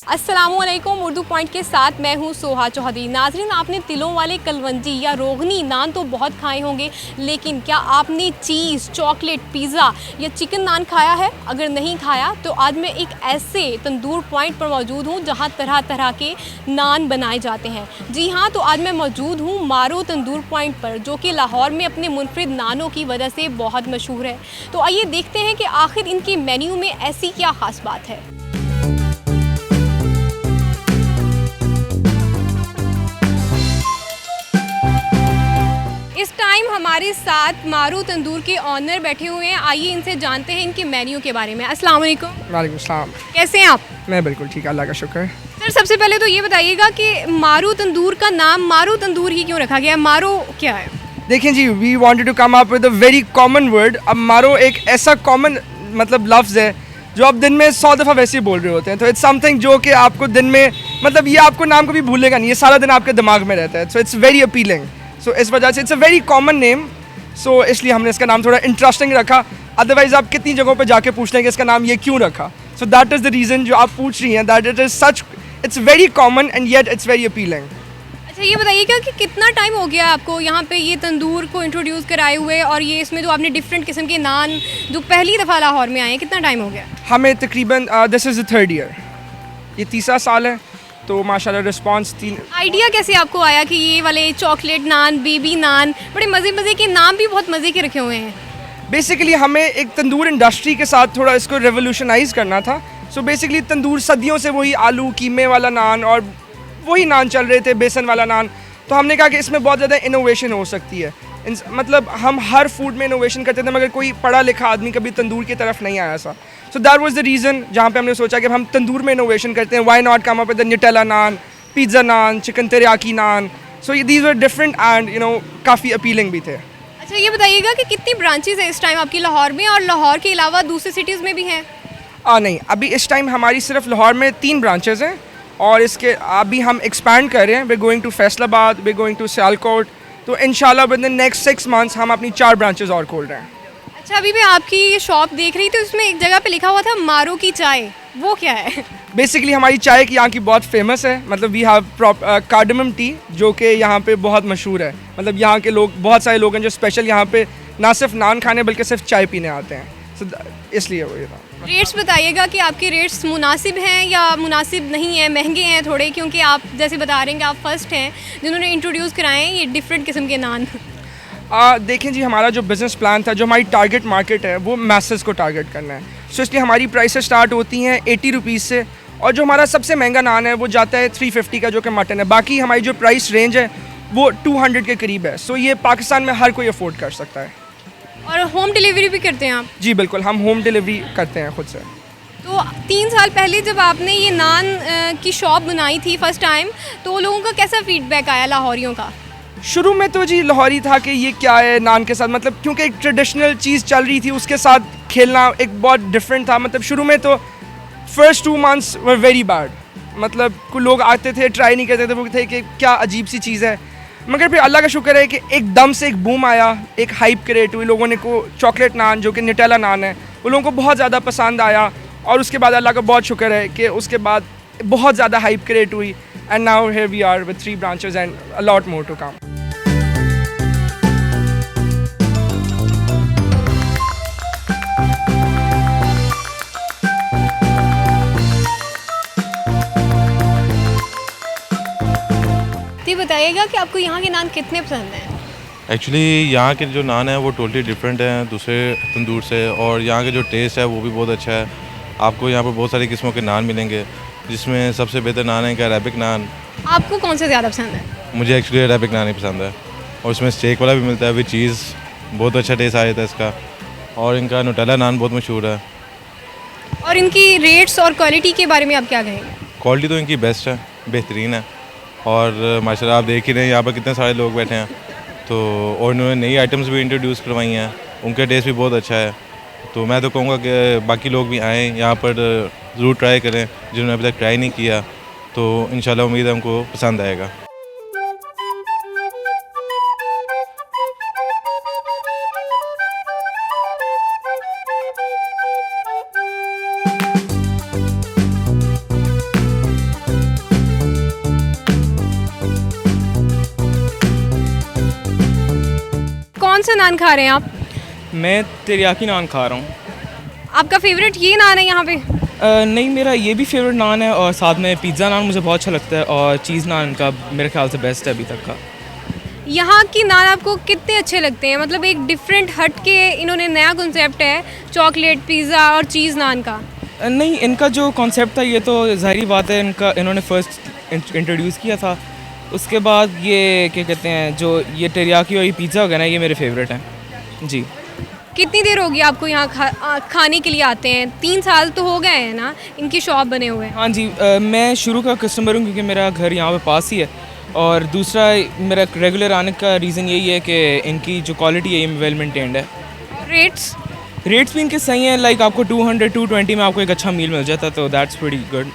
अस्सलामुअलैकुम। उर्दू पॉइंट के साथ मैं हूँ सोहा चौधरी। नाज़रीन, आपने तिलों वाले कलवंजी या रोगनी नान तो बहुत खाए होंगे, लेकिन क्या आपने चीज़, चॉकलेट, पिज़्ज़ा या चिकन नान खाया है? अगर नहीं खाया तो आज मैं एक ऐसे तंदूर पॉइंट पर मौजूद हूँ जहाँ तरह तरह के नान बनाए जाते हैं। जी हाँ, तो आज मैं मौजूद हूँ मारो तंदूर पॉइंट पर, जो कि लाहौर में अपने मुनफरिद नानों की वजह से बहुत मशहूर है। तो आइए देखते हैं कि आखिर इनके मेन्यू में ऐसी क्या ख़ास बात है। इस टाइम हमारे साथ मारू तंदूर के ऑनर बैठे हुए हैं। आइए इनसे जानते हैं इनके मेन्यू के बारे में। अस्सलाम वालेकुम। वालेकुम सलाम। कैसे हैं आप? मैं बिल्कुल ठीक, अल्लाह का शुक्र है। सर, सबसे पहले तो ये बताइएगा कि मारू तंदूर का नाम मारू तंदूर ही क्यों रखा गया है? मारो क्या है? देखिए जी, we wanted to come up with a very common word. अब मारो एक ऐसा कॉमन मतलब लफ्ज़ है जो आप दिन में 100 दफ़ा वैसे ही बोल रहे होते हैं। तो इट्स समथिंग जो कि आपको दिन में मतलब ये आपको नाम कभी भूलेगा नहीं, ये सारा दिन आपके दिमाग में रहता है। So it's very appealing. So इस वजह से it's a very common name, so इसलिए हमने इसका नाम थोड़ा इंटरेस्टिंग रखा। अदरवाइज आप कितनी जगहों पे जाके पूछ लेंगे इसका नाम ये क्यों रखा। So that is the reason जो आप पूछ रही हैं, that it is such, it's very common and yet it's very appealing. अच्छा, ये बताइएगा कि कितना टाइम हो गया आपको यहाँ पे ये तंदूर को इंट्रोड्यूस कराए हुए, और ये इसमें जो आपने डिफरेंट किस्म के नान जो पहली दफ़ा लाहौर में आए हैं, कितना टाइम हो गया? हमें तकरीबन this is the 3rd year, ये तीसरा साल है। तो माशाल्लाह रिस्पांस 3। आइडिया कैसे आपको आया कि ये वाले चॉकलेट नान, बेबी नान, बड़े मज़े मज़े के नाम भी बहुत मज़े के रखे हुए हैं? बेसिकली हमें एक तंदूर इंडस्ट्री के साथ थोड़ा इसको रेवोल्यूशनाइज करना था। सो बेसिकली तंदूर सदियों से वही आलू कीमे वाला नान और वही नान चल रहे थे, बेसन वाला नान। तो हमने कहा कि इसमें बहुत ज़्यादा इनोवेशन हो सकती है। मतलब हम हर फूड में इनोवेशन करते थे, मगर कोई पढ़ा लिखा आदमी कभी तंदूर की तरफ नहीं आया था। So that was the reason जहाँ पे हमने सोचा कि हम तंदूर में इनोवेशन करते हैं। Why not come up with Nutella naan, pizza naan, chicken teriyaki naan. So these were different and काफ़ी अपीलिंग भी थे। अच्छा, ये बताइएगा कि कितनी ब्रांचेस है इस टाइम आपकी लाहौर में, और लाहौर के अलावा दूसरी सिटीज़ में भी हैं? नहीं, अभी इस टाइम हमारी सिर्फ लाहौर में 3 ब्रांचेज़ हैं, और इसके अभी हम एक्सपैंड कर रहे हैं। We going to Faisalabad, we going to Sialkot. तो इंशाल्लाह विद इन नेक्स्ट 6 मंथ्स हम अपनी 4 ब्रांचेज़ और खोल रहे हैं। अच्छा, अभी मैं आपकी ये शॉप देख रही थी, उसमें एक जगह पे लिखा हुआ था मारो की चाय, वो क्या है? बेसिकली हमारी चाय की यहाँ की बहुत फेमस है। मतलब वी हैव कार्डमम टी, जो कि यहाँ पे बहुत मशहूर है। मतलब यहाँ के लोग, बहुत सारे लोग हैं जो स्पेशल यहाँ पे ना सिर्फ नान खाने बल्कि सिर्फ चाय पीने आते हैं। सो इसलिए वो ये था। रेट्स बताइएगा कि आपके रेट्स मुनासिब हैं या मुनासिब नहीं हैं, महंगे हैं थोड़े, क्योंकि आप जैसे बता रहे हैं कि आप फर्स्ट हैं जिन्होंने इंट्रोड्यूस कराए हैं ये डिफरेंट किस्म के नान। देखें जी, हमारा जो बिज़नेस प्लान था, जो हमारी टारगेट मार्केट है वो मैसेस को टारगेट करना है। सो इसलिए हमारी प्राइसेस स्टार्ट होती हैं 80 रुपीज़ से, और जो हमारा सबसे महंगा नान है वो जाता है 350 का, जो कि मटन है। बाकी हमारी जो प्राइस रेंज है वो 200 के करीब है। सो ये पाकिस्तान में हर कोई अफोर्ड कर सकता है। और होम डिलीवरी भी करते हैं आप? जी बिल्कुल, हम होम डिलीवरी करते हैं खुद से। तो 3 साल पहले जब आपने ये नान की शॉप बनाई थी फर्स्ट टाइम, तो लोगों का कैसा फीडबैक आया लाहौरियों का? शुरू में तो जी लाहौरी था कि ये क्या है नान के साथ, मतलब क्योंकि एक ट्रेडिशनल चीज़ चल रही थी, उसके साथ खेलना एक बहुत डिफरेंट था। मतलब शुरू में तो first 2 months were very bad. मतलब कुछ लोग आते थे, ट्राई नहीं करते थे, वो थे कि क्या अजीब सी चीज़ है। मगर फिर अल्लाह का शुक्र है कि एकदम से एक बूम आया, एक हाइप क्रिएट हुई। लोगों ने को चॉकलेट नान, जो कि न्यूटेला नान है, वो लोगों को बहुत ज़्यादा पसंद आया। और उसके बाद अल्लाह का बहुत शुक्र है कि उसके बाद बहुत ज़्यादा हाइप क्रिएट हुई। And now here we are with 3 branches and a lot more to come. ये बताइएगा कि आपको यहाँ के नान कितने पसंद हैं? एक्चुअली यहाँ के जो नान है वो टोटली डिफरेंट हैं दूसरे तंदूर से, और यहाँ के जो टेस्ट है वो भी बहुत अच्छा है। आपको यहाँ पर बहुत सारी किस्मों के नान मिलेंगे, जिसमें सबसे बेहतर नान है कि अरेबिक नान। आपको कौन सा ज़्यादा पसंद है? मुझे एक्चुअली अरेबिक नान ही पसंद है, और उसमें स्टेक वाला भी मिलता है विद चीज़, बहुत अच्छा टेस्ट आया था इसका। और इनका न्यूटेला नान बहुत मशहूर है। और इनकी रेट्स और क्वालिटी के बारे में आप क्या कहेंगे? क्वालिटी तो इनकी बेस्ट है, बेहतरीन है। और माशाल्लाह आप देख ही रहे हैं यहाँ पर कितने सारे लोग बैठे हैं। तो और उन्होंने नई आइटम्स भी इंट्रोड्यूस करवाई हैं, उनका टेस्ट भी बहुत अच्छा है। तो मैं तो कहूँगा कि बाकी लोग भी आएँ यहाँ पर, ज़रूर ट्राई करें जिन्होंने अभी तक ट्राई नहीं किया। तो इंशाल्लाह उम्मीद है हमको पसंद आएगा। नान खा रहे हैं आप? मैं तेरियाकी नान खा रहा हूँ। आपका फेवरेट ये नान है यहाँ पे? नहीं, मेरा ये भी फेवरेट नान है और साथ में पिज़्ज़ा नान मुझे बहुत अच्छा लगता है और चीज़ नान का मेरे ख्याल से बेस्ट है अभी तक का। यहाँ की नान आपको कितने अच्छे लगते हैं? मतलब एक डिफरेंट हट के इन्होंने नया कॉन्सेप्ट है चॉकलेट पिज़्ज़ा और चीज़ नान का। नहीं, इनका जो कॉन्सेप्ट था ये तो ज़ाहिरी बात है, इन्होंने फर्स्ट इंट्रोड्यूस किया था। उसके बाद ये क्या कहते हैं, जो ये टेरियाकी और ये पिज़्ज़ा हो गया ना, ये मेरे फेवरेट हैं जी। कितनी देर होगी आपको यहाँ खाने के लिए आते हैं? 3 साल तो हो गए हैं ना इनकी शॉप बने हुए? हाँ जी, मैं शुरू का कस्टमर हूँ क्योंकि मेरा घर यहाँ पे पास ही है और दूसरा मेरा रेगुलर आने का रीज़न यही है कि इनकी जो क्वालिटी है ये वेल मेंटेन्ड है। रेट्स भी इनके सही हैं, लाइक आपको 200-220 में आपको एक अच्छा मील मिल जाता है, तो दैट्स प्रीटी गुड।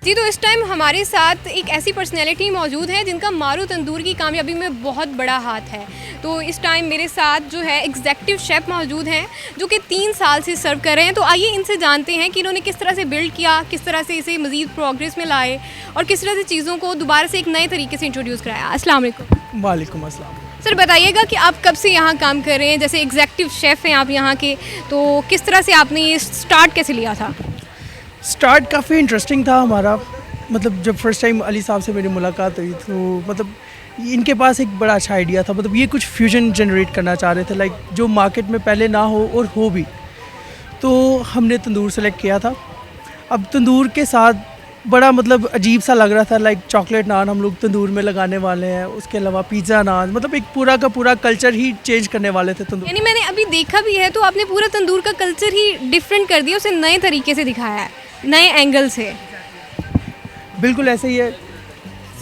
जी, तो इस टाइम हमारे साथ एक ऐसी पर्सनैलिटी मौजूद है जिनका मारू तंदूर की कामयाबी में बहुत बड़ा हाथ है। तो इस टाइम मेरे साथ जो है एग्जेक्टिव शेफ़ मौजूद हैं जो कि 3 साल से सर्व कर रहे हैं। तो आइए इनसे जानते हैं कि इन्होंने किस तरह से बिल्ड किया, किस तरह से इसे मज़ीद प्रोग्रेस में लाए और किस तरह से चीज़ों को दोबारा से एक नए तरीके से इंट्रोड्यूस कराया। अस्सलाम वालेकुम। वालेकुम अस्सलाम। सर बताइएगा कि आप कब से यहाँ काम कर रहे हैं? जैसे एग्जेक्टिव शेफ़ हैं आप यहाँ के, तो किस तरह से आपने ये स्टार्ट कैसे लिया था? स्टार्ट काफ़ी इंटरेस्टिंग था हमारा। मतलब जब फर्स्ट टाइम अली साहब से मेरी मुलाकात हुई तो मतलब इनके पास एक बड़ा अच्छा आइडिया था। मतलब ये कुछ फ्यूजन जनरेट करना चाह रहे थे, लाइक जो मार्केट में पहले ना हो और हो भी। तो हमने तंदूर सेलेक्ट किया था। अब तंदूर के साथ बड़ा मतलब अजीब सा लग रहा था, लाइक चॉकलेट नान हम लोग तंदूर में लगाने वाले हैं, उसके अलावा पिज़्ज़ा नान, मतलब एक पूरा का पूरा कल्चर ही चेंज करने वाले थे तंदूर। यानी मैंने अभी देखा भी है तो आपने पूरा तंदूर का कल्चर ही डिफरेंट कर दिया, उसे नए तरीके से दिखाया है, नए एंगल से। बिल्कुल ऐसे ही है।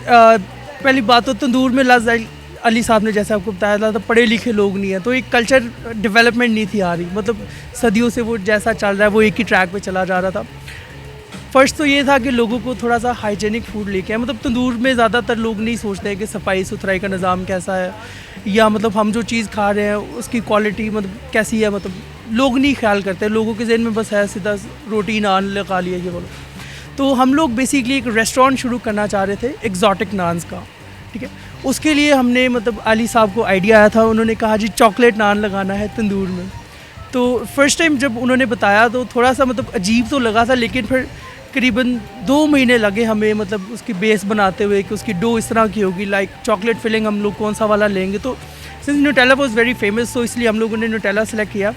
पहली बात तो तंदूर में लफ्ज़ अली साहब ने जैसे आपको बताया था, तो पढ़े लिखे लोग नहीं है, तो एक कल्चर डेवलपमेंट नहीं थी आ रही। मतलब सदियों से वो जैसा चल रहा है वो एक ही ट्रैक पे चला जा रहा था। फर्स्ट तो ये था कि लोगों को थोड़ा सा हाइजेनिक फूड लेके आए। मतलब तंदूर में ज़्यादातर लोग नहीं सोचते हैं कि सफाई सुथराई का निज़ाम कैसा है या मतलब हम जो चीज़ खा रहे हैं उसकी क्वालिटी मतलब कैसी है, मतलब लोग नहीं ख्याल करते। लोगों के जहन में बस है सीधा रोटी नान लगा लिया ये बोलो। तो हम लोग बेसिकली एक रेस्टोरेंट शुरू करना चाह रहे थे एग्जॉटिक नान्स का, ठीक है। उसके लिए हमने मतलब अली साहब को आइडिया आया था, उन्होंने कहा जी चॉकलेट नान लगाना है तंदूर में। तो फर्स्ट टाइम जब उन्होंने बताया तो थोड़ा सा मतलब अजीब तो लगा था, लेकिन फिर करीबन 2 महीने लगे हमें मतलब उसकी बेस बनाते हुए कि उसकी डो इस तरह की होगी, लाइक चॉकलेट फिलिंग हम लोग कौन सा वाला लेंगे। तो since Nutella was very famous तो इसलिए हम लोगों ने न्यूटेला सेलेक्ट किया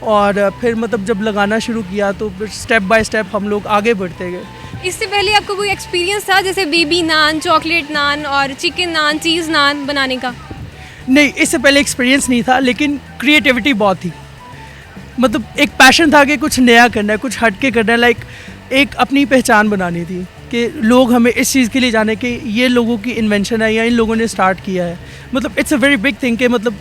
और फिर मतलब जब लगाना शुरू किया तो फिर स्टेप बाय स्टेप हम लोग आगे बढ़ते गए। इससे पहले आपको कोई एक्सपीरियंस था जैसे बेबी नान, चॉकलेट नान और चिकन नान, चीज़ नान बनाने का? नहीं, इससे पहले एक्सपीरियंस नहीं था, लेकिन क्रिएटिविटी बहुत थी। मतलब एक पैशन था कि कुछ नया करना है, कुछ हट के करना है, लाइक एक अपनी पहचान बनानी थी कि लोग हमें इस चीज़ के लिए जाने कि ये लोगों की इन्वेंशन है या इन लोगों ने स्टार्ट किया है। मतलब it's a very big thing कि मतलब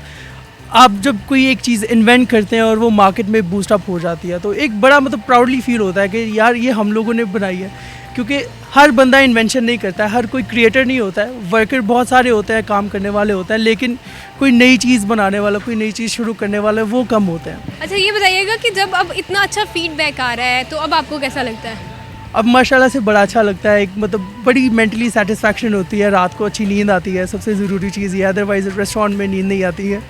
आप जब कोई एक चीज़ इन्वेंट करते हैं और वो मार्केट में बूस्ट अप हो जाती है तो एक बड़ा मतलब प्राउडली फील होता है कि यार ये हम लोगों ने बनाई है। क्योंकि हर बंदा इन्वेंशन नहीं करता है, हर कोई क्रिएटर नहीं होता है, वर्कर बहुत सारे होते हैं, काम करने वाले होते हैं, लेकिन कोई नई चीज़ बनाने वाला, कोई नई चीज़ शुरू करने वाला वो कम होते हैं। अच्छा ये बताइएगा कि जब अब इतना अच्छा फीडबैक आ रहा है तो अब आपको कैसा लगता है? अब माशाल्लाह से बड़ा अच्छा लगता है। एक मतलब बड़ी मेंटली सेटिस्फैक्शन होती है, रात को अच्छी नींद आती है, सबसे ज़रूरी चीज़ ये, अदरवाइज़ रेस्टोरेंट में नींद नहीं आती है,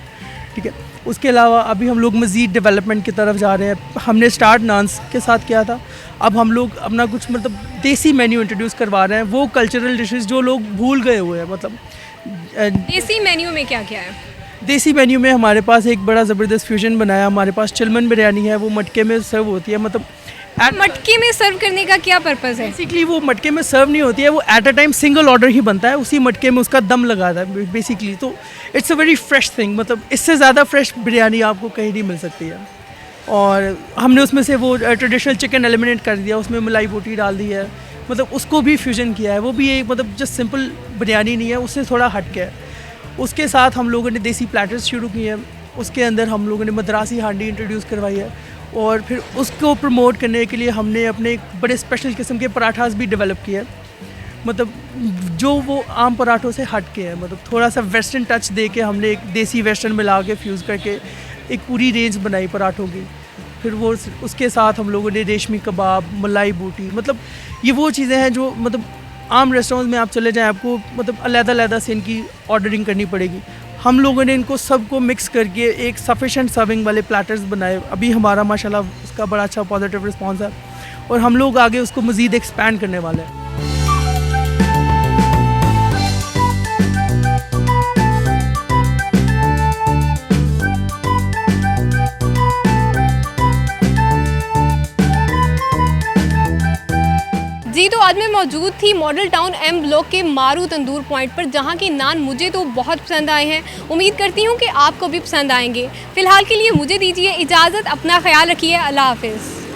ठीक है। उसके अलावा अभी हम लोग मज़ीद डेवलपमेंट की तरफ जा रहे हैं। हमने स्टार्ट नान्स के साथ किया था, अब हम लोग अपना कुछ मतलब देसी मेन्यू इंट्रोड्यूस करवा रहे हैं, वो कल्चरल डिशेस जो लोग भूल गए हुए हैं। मतलब देसी मेन्यू में क्या क्या है? देसी मेन्यू में हमारे पास एक बड़ा ज़बरदस्त फ्यूजन बनाया। हमारे पास चिलमन बिरयानी है, वो मटके में सर्व होती है। मतलब मटके में सर्व करने का क्या पर्पज़ है? बेसिकली वो मटके में सर्व नहीं होती है, वो at a time single order ही बनता है, उसी मटके में उसका दम लगाता है बेसिकली। तो it's a very fresh thing, मतलब इससे ज़्यादा फ्रेश बिरयानी आपको कहीं नहीं मिल सकती है। और हमने उसमें से वो ट्रेडिशनल चिकन एलिमिनेट कर दिया, उसमें मलाई बोटी डाल दी है, मतलब उसको भी फ्यूजन किया है। वो भी एक मतलब जस्ट सिंपल बिरयानी नहीं है, उससे थोड़ा हट के है। उसके साथ हम लोगों ने देसी प्लेटर्स शुरू किए हैं, उसके अंदर हम लोगों ने मद्रासी हांडी इंट्रोड्यूस करवाई है और फिर उसको प्रमोट करने के लिए हमने अपने एक बड़े स्पेशल किस्म के पराठास भी डेवलप किए हैं। मतलब जो वो आम पराठों से हट के है, मतलब थोड़ा सा वेस्टर्न टच दे के हमने एक देसी वेस्टर्न मिला के फ्यूज़ करके एक पूरी रेंज बनाई पराठों की। फिर वो उसके साथ हम लोगों ने रेशमी कबाब, मलाई बूटी, मतलब ये वो चीज़ें हैं जो मतलब आम रेस्टोरेंट में आप चले जाएं आपको मतलब अलग-अलग से इनकी ऑर्डरिंग करनी पड़ेगी। हम लोगों ने इनको सबको मिक्स करके एक सफिशेंट सर्विंग वाले प्लेटर्स बनाए। अभी हमारा माशाल्लाह उसका बड़ा अच्छा पॉजिटिव रिस्पांस है और हम लोग आगे उसको मज़ीद एक्सपैंड करने वाले हैं। जी, तो आज मैं मौजूद थी मॉडल टाउन एम ब्लॉक के मारू तंदूर पॉइंट पर, जहां के नान मुझे तो बहुत पसंद आए हैं। उम्मीद करती हूं कि आपको भी पसंद आएंगे। फ़िलहाल के लिए मुझे दीजिए इजाज़त, अपना ख्याल रखिए, अल्लाह हाफ़िज़।